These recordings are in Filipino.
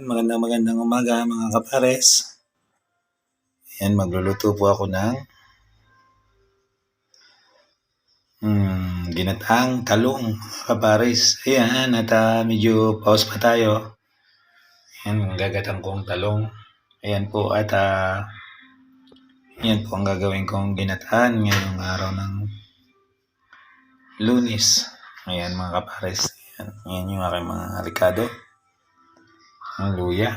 Magandang umaga mga kapares. Ayan, magluluto po ako ng ginataang talong mga kapares. Ayan, at medyo pause pa tayo. Ayan, gagatang kong talong. Ayan po, at ayan po ang gagawin kong ginataan ngayong araw ng Lunes. Ayan mga kapares. Ayan yung aking mga ricado. Ang luya,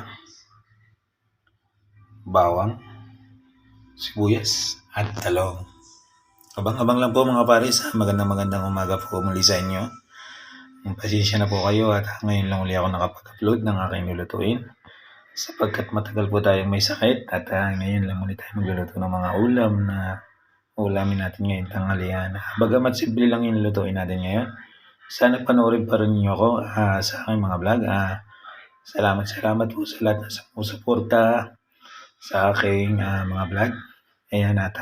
bawang, sibuyas, at talong. Abang-abang lang po mga pares. Magandang umaga po muli sa inyo. Pasensya na po kayo at ngayon lang uli ako nakapag-upload ng aking lulutuin sapagkat matagal po tayong may sakit at ngayon lang muli tayo magluluto ng mga ulam na ulamin natin ngayon tanghalian. Bagamat simple lang yung lulutuin natin ngayon, sana panoorin pa rin niyo ako sa aking mga vlog. Salamat po sa lahat na sumusuporta sa aking mga vlog. Ayan, at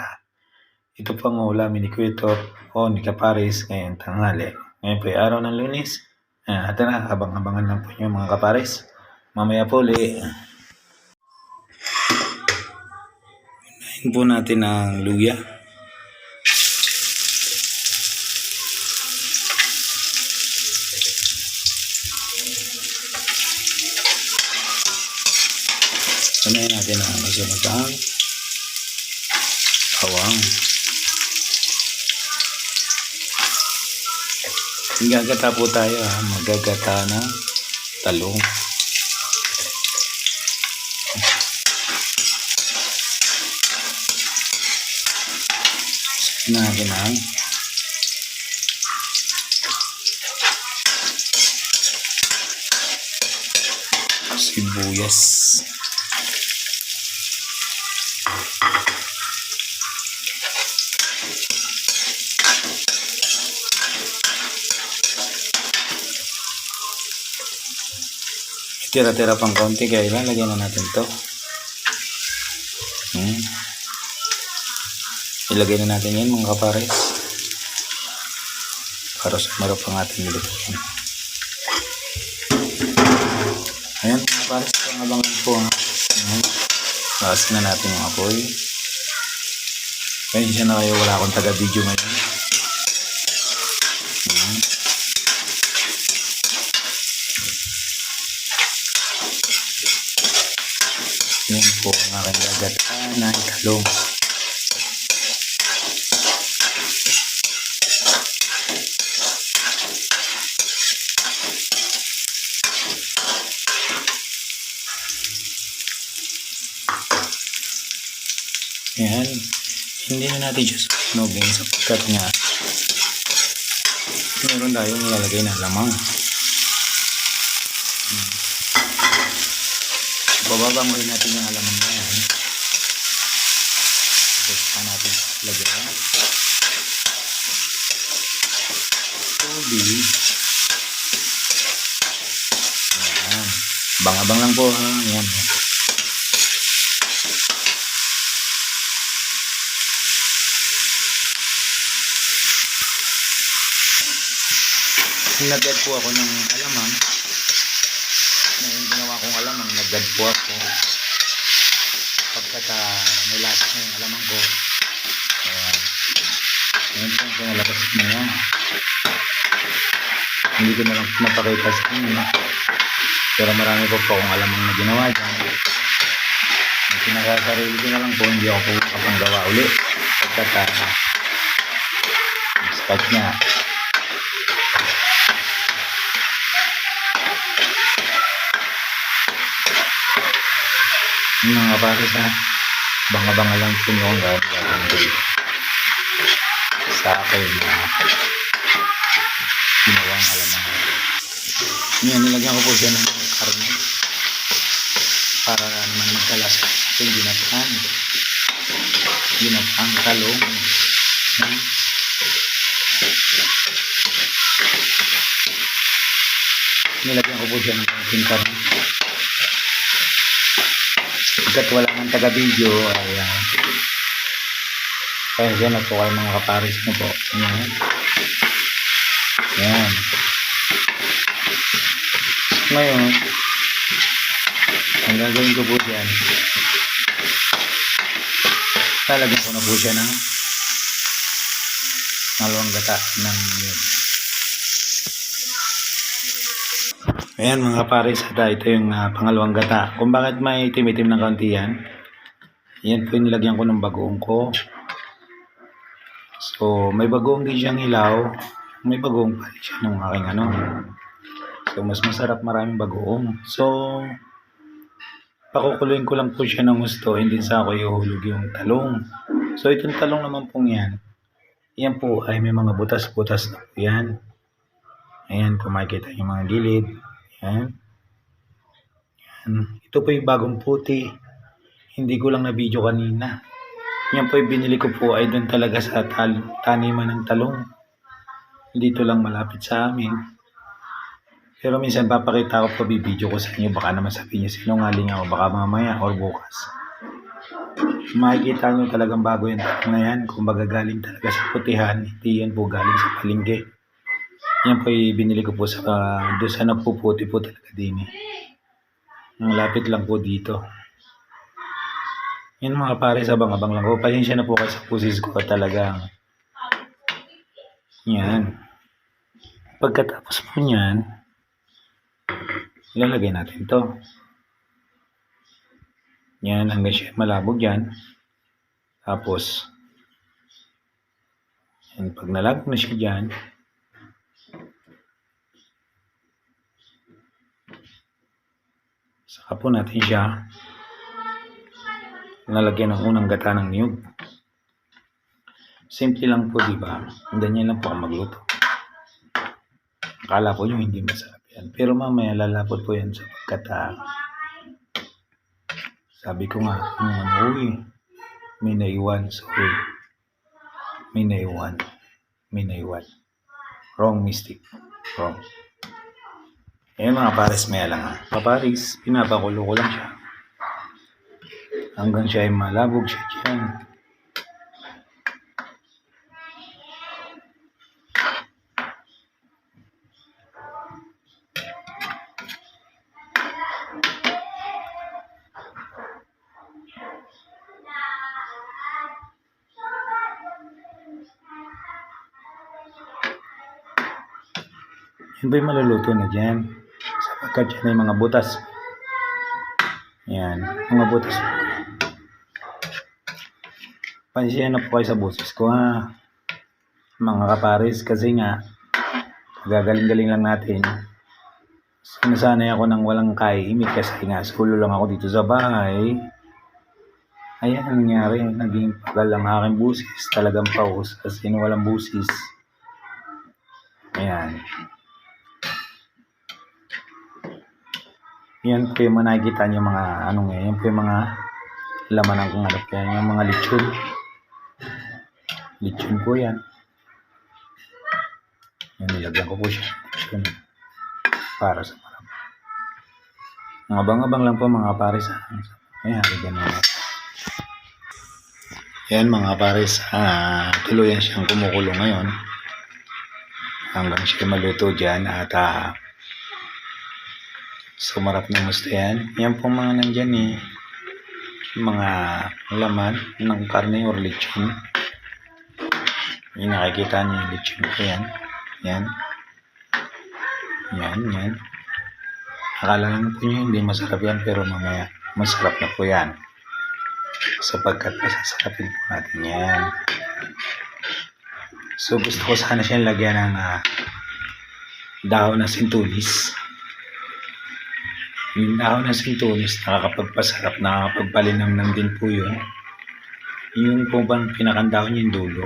ito pang ulamin ni Kwento o ni Kapares ngayong tanghali. Ngayon po ay araw ng Lunes. At abang-abangan lang po nyo mga Kapares. Mamaya po ulit. Unahin po natin ang luya. Unahin natin ang kasunod ang bawang. Gagata po tayo magagata ng talong. Natin ang sibuyas. Tira-tira pang konti kaya ilalagyan na natin to. Ilagay na natin yan mga kapares para sumarap ang ating nilutuin. Ayan mga kapares, abangan po Laasin na natin yung apoy. Pasensya na kayo, wala akong taga-video ngayon. Yan po ang aking gagataan ng talong. Yan. Hindi na natin siya sunogin sapagkat nga meron tayong nilalagay na lamang. Bababa muli natin yung alamang na yan. Gusto natin lagyan tubig. Ayan. Bang-abang lang po ha. Ayan. Nag-add po ako ng alamang. Yung ginawa kong alamang, nag-add po ako. Pagkat may lasa na yung alamang ko. Ayan. Ayan po yung pinalabas na yan. Hindi ko na lang napakita sa inyo. Pero marami po akong alamang na ginawa dyan. Yung pinakasarili ko na lang po, hindi ako po kapanggawa ulit. Pagkat start niya. Mga kapares banga-banga lang po nyo ang gagawin sa akin ginawang alamang. Yan, nilagyan ko po siya ng karne para naman magkalasa sa ginataang talong. Nilagyan ko po siya ng konting karne. Pagkat wala ng taga-video ay kaya dyan na po kayo mga kapares nyo po. Yan. Ngayon gagawin ko po dyan, lalagyan ko na po siya ng pangalawang gata ng niyog. Ayan mga pares, ito yung pangalawang gata. Kung bakit may itim-itim ng kaunti yan, yan po yung nilagyan ko ng bagoong ko. So may bagoong din siyang ilaw, may bagoong pa rin siya nung aking ano. So mas masarap maraming bagoong. So pakukuluin ko lang po siya ng gusto, hindi sa ako ihulog yung talong. So itong talong naman pong yan po ay may mga butas-butas na po yan. Ayan, kung makikita yung mga gilid. Ayan. Ayan. Ito po yung bagong puti. Hindi ko lang na video kanina. Yan po yung binili ko po ay doon talaga sa taniman ng talong. Dito lang malapit sa amin. Pero minsan papakita ko po, bibidyo ko sa inyo. Baka naman sabihin niyo sinungaling ako, baka mamaya or bukas. Makikita nyo talagang bago yung talong na yan. Kung baga galing talaga sa putihan, hindi yan po galing sa palengke. Yan po yung binili ko po sa doon sa nagpuputi po talaga din eh. Ang lapit lang po dito. Yan mga pares, abang-abang lang ko. Pasensya na po kayo sa pusis ko talagang. Yan. Pagkatapos po niyan, ilalagay natin to. Yan, hanggang siya malabog yan. Tapos, yan, pag nalabog na siya dyan, saka po natin siya lalagyan ng unang gata ng niyog. Simple lang po, di ba? Ganyan lang po ang magluto. Akala ko yung hindi masarap yan. Pero mamaya lalapot po yan sapagkat sabi ko nga, may naiwan. Sorry. May naiwan. Wrong mistake. Wrong. Ayan mga pares, maya lang ha. Paparis, pinapakulo ko lang siya. Hanggang siya ay malabog siya dyan. Yan ba'y maluluto na dyan? Sapagkat dyan ay mga butas. Yan, mga butas. Pansya na po kayo sa boses ko ha. Mga kapares, kasi nga, gagaling-galing lang natin. Sinasanay ako ng walang kaimik kasi nga, sulo lang ako dito sa bahay. Ayan ang nangyari, naging pagal ang aking busis. Talagang paus, kasi walang busis. Ayan. Yan po yung mga nakikita nyo mga yan po yung mga laman ng kung ano po yan, yung mga lechon. Lechon po yan. Yan, nilagyan ko po siya. Lechon. Para sa marami. Mga abang-abang lang po mga pares. Ayan, haligan na. Yan mga pares. Tuluyan siyang kumukulo ngayon. Hanggang siya maluto dyan at sumarap ng gusto yan. Yan po mga nandyan eh. Mga laman ng karne or lechon. Yung nakikita niyo yung lechon ko yan. Yan. Yan. Akala lang po nyo hindi masarap yan pero mamaya masarap na po yan. Sapagkat masasarapin po natin yan. So gusto ko sana siyang lagyan ng dahon ng sintunis. Yung dahon ng sintunis nakakapagpasarap, nakakapagpalinamnam din po yun. Yung po bang pinakandahon yung dulo.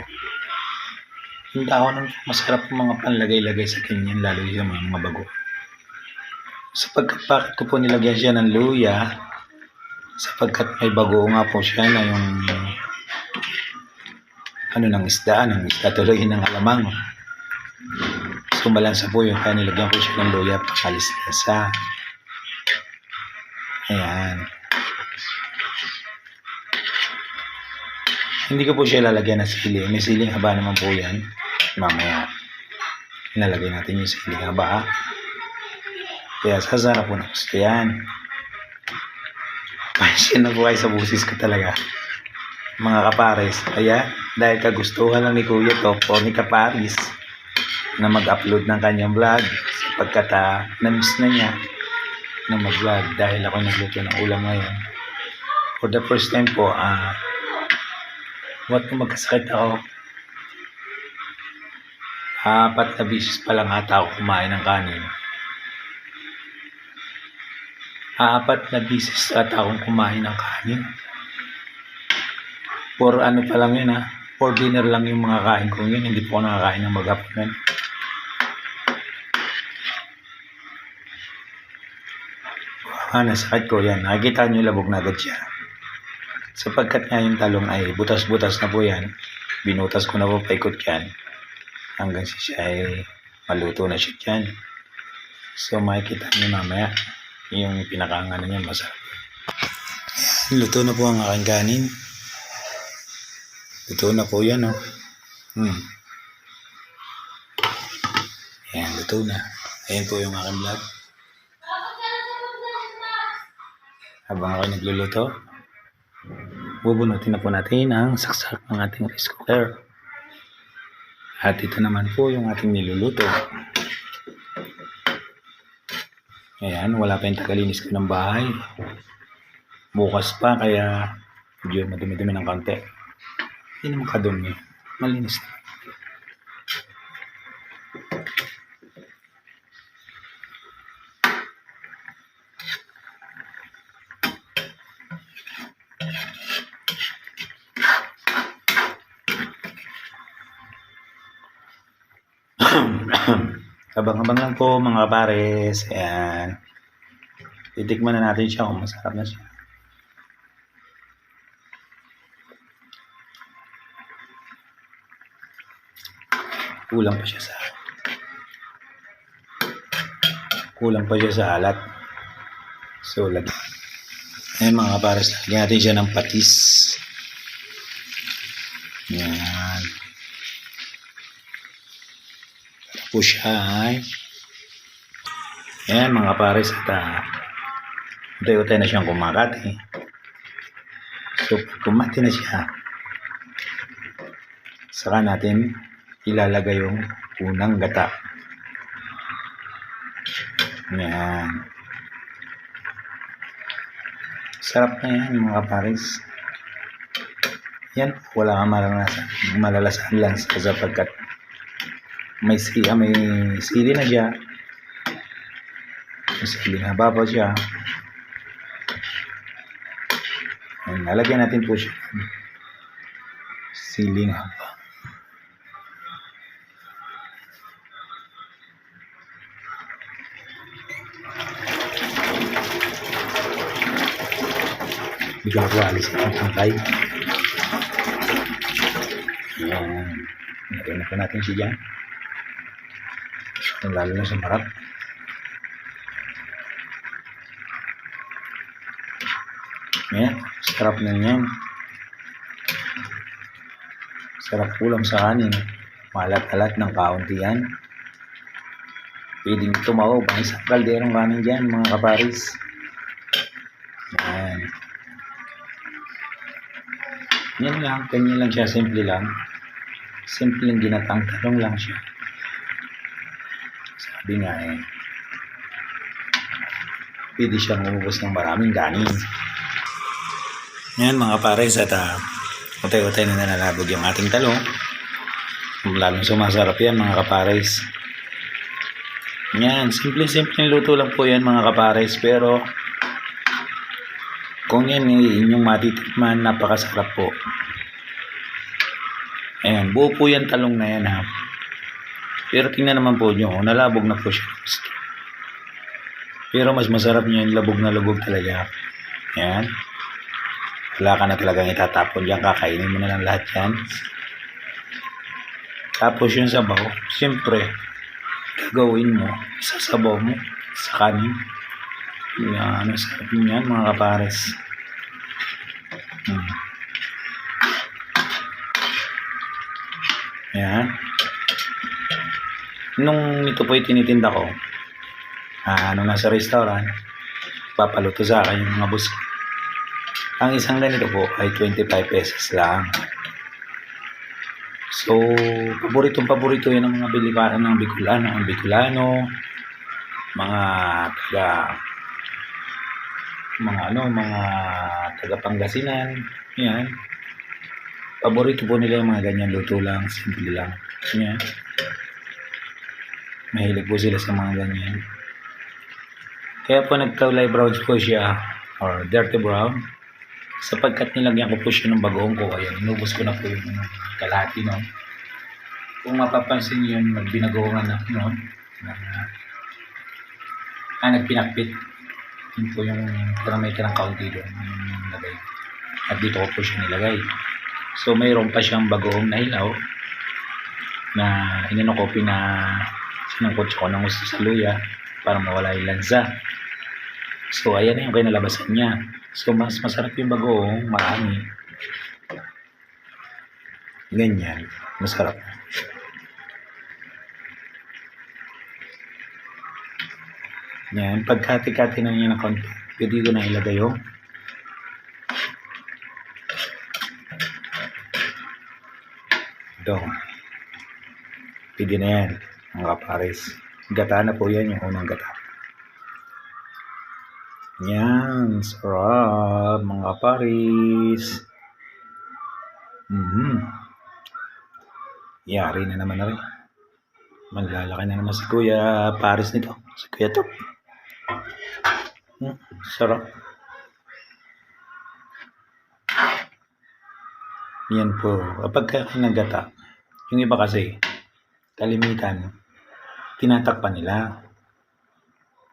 Yung dahon ng masarap po mga panlagay-lagay sa ganyan, lalo yung mga bago. Sapagkat bakit ko po nilagyan siya ng luya, sapagkat may bago nga po siya na yung ng isda tuloy ng alamang. So malansa po yun, kaya nilagyan ko siya ng luya pakalis-lasa. Ayan. Hindi ko po siya lalagyan ng sili. May siling haba naman po yan. Mamaya nalagay natin yung siling haba. Kaya sasarap po na gusto yan. Pasensya na po kayo sa busis ko talaga. Mga kapares. Kaya, dahil kagustuhan lang ni Kuya to, o ni Kaparis, na mag-upload ng kanyang vlog, sapagkat na-miss na niya na mag-vlog dahil ako nagluto ng ulam ngayon. For the first time po, magkasakit ako. 4 na beses pa lang ata ako kumain ng kanin. 4 na beses ata akong kumain ng kanin. For ano pa lang yun for dinner lang yung mga kain ko yun. Hindi po ako nakakain ng mag-hapon. Nasakit ko yan. Nakikita nyo labog na agad siya. Sapagkat nga yung talong ay butas-butas na po yan. Binutas ko na po paikot yan. Hanggang siya ay maluto na siya dyan. So makikita nyo mamaya yung pinakaangano niya masarap. Luto na po ang aking kanin. Luto na po yan Ayan, luto na. Ayan po yung aking vlog. Habang ako nagluluto, bubunutin na po natin ang saksak ng ating rice cooker. At ito naman po yung ating niluluto. Ayan, wala pa yung tagalinis ko ng bahay. Bukas pa, kaya medyo madumi-dumi ng konti. Hindi naman kadumi. Malinis na. Abang-abang lang po mga kapares. Ayan. Titikman na natin siya kung masarap na siya. Kulang pa siya sa alat. So, ayan mga kapares. Lagyan natin siya ng patis. Ayan. Po siya ay ayan mga pares at utay-utay na siyang kumakati. So pag kumati na siya, saka natin ilalagay yung unang gata. Ayan, sarap na yan mga pares. Yan, wala kang malalasan lang sapagkat may sili na siya. May sili na babaw siya. Ayan, lalagyan natin po siya siling haba. Bigla ko alisin ang tangkay. Ayan, nilagyan na po natin siya dyan. Lalo na sa marap. Ayan, sarap na yan. Sarap ulam sa kanin. Malat-alat ng kaunti yan. Pwedeng tumaw pang isang kalderong kanin dyan mga kaparis. Ayan. Yan lang, ganyan lang siya, simple lang. Simpleng ginatang talong lang siya. Sabi nga pwede siyang umubos ng maraming kanin. Yan mga pares at utay-utay na nalalabog yung ating talong. Lalong sumasarap yan mga kapares. Yan, simple-simple luto lang po yan mga kapares, pero kung yan inyong matitikman, napakasarap po. Ayan, buo po yan talong na yan Pero tingnan naman po nyo, nalabog na po siya. Pero mas masarap niya yung labog na labog talaga. Ayan. Wala ka na talagang itatapon diyan, kakainin mo na lang lahat yan. Tapos yung sabaw, siyempre, gagawin mo, isasabaw mo sa kanin. Yan, masarap yan mga kapares. Ayan. Nung ito po tinitinda ko, nung nasa restaurant, papaluto sa akin yung mga boss. Ang isang ganito po ay 25 pesos lang. So, paborito yan ng mga bilikaan ng Bicolano, mga taga Pangasinan, yan. Paborito po nila yung mga ganyan, luto lang, simple lang. Yan. Mahilig po sila sa mga ganyan. Kaya po nagka-light browns po siya, or dirty brown, sapagkat nilagyan ko po siya ng bagoong ko. Ayan, inubos ko na po yung kalahati nun. Kung mapapansin niyo yun, nagbinagoongan na nun, nagpinakpit. Yun po yung parang may karang kaunti doon yung nilagay. At dito ko po siya nilagay. So mayroon pa siyang bagoong na hilaw na inano ko, sinangkot ko ng gusto sa luya para mawala yung lansa. So ayan na yung kinalabasan niya. So mas masarap yung bagoong, marami. Ganyan, masarap. Yan, pagkati-kati na niya ng konti, pwede ko na ilagay yung ito. Pwede na yan, mga kapares. Gata na po yan, yung unang gata. Yan, sarap, mga kapares. Yari na naman na rin. Malalaki na naman si Kuya Paris nito. Si Kuya Top. Sarap. Yan po. Kapag kinagata, yung iba kasi, kalimitan, tinatakpan nila.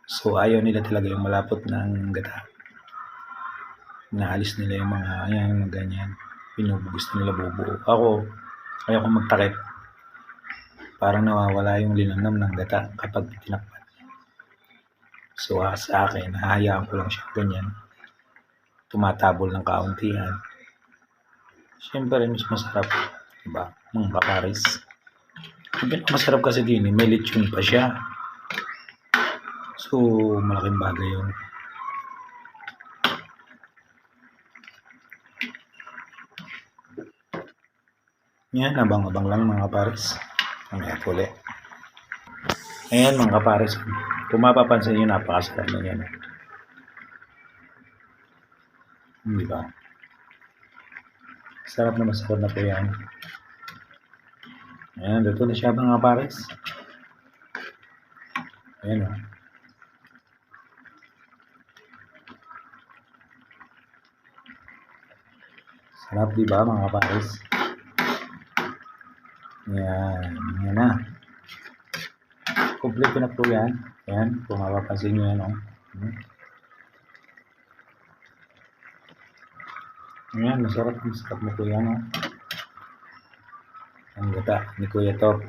So, ayaw nila talaga yung malapot ng gata. Naalis nila yung mga, ayan, ganyan. Pinubugos nila bubuo. Ako, ayaw ko magtakip. Parang nawawala yung linamnam ng gata kapag tinakpan. So, sa akin, hahayaan ko lang siya ganyan. Tumatabol ng kauntihan. Siyempre, mas masarap. Diba? Mga kapares. Masarap kasi din, may lechon pa siya. So, malaking bagay yun. Yan, abang-abang lang mga kapares. Mamaya po ulit. Ayan mga kapares. Kung mapapansin nyo, napakasarap na yan. Diba? Sarap na masarap na po yan. Ayan, dito na siya mga kapares. Ayan o. Sarap diba mga kapares? Ayan, yan na. Kompleto na po yan. Ayan, kung mapapansin nyo yan o. Ayan, masarap na po yan o. Ang gata ni Kuya Top.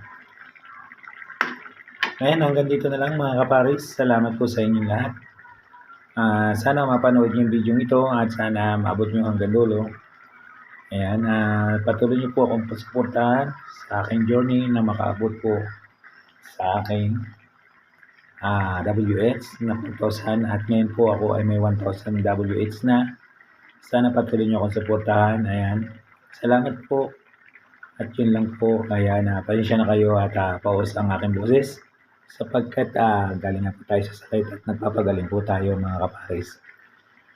Ayan, hanggang dito na lang mga kapares. Salamat po sa inyong lahat. Sana mapanood yung video ito at sana maabot nyo hanggang dulo. Ayan, patuloy nyo po akong pasuportahan sa aking journey na makaabot po sa aking WH na 4,000 at ngayon po ako ay may 1,000 WH na. Sana patuloy nyo akong suportahan. Ayan, salamat po at yun lang po. Kaya pasensya na kayo at paus ang aking boses sapagkat galing na po tayo sa sakit at nagpapagaling po tayo mga kapares.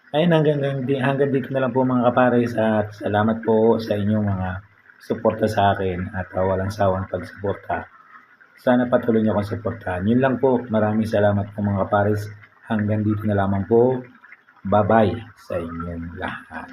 Ayun, hanggang dito na lang po mga kapares at salamat po sa inyong mga suporta sa akin at walang sawang pagsuporta. Sana patuloy niyo akong suportahan. Yun lang po. Maraming salamat po mga kapares. Hanggang dito na lamang po. Bye-bye sa inyong lahat.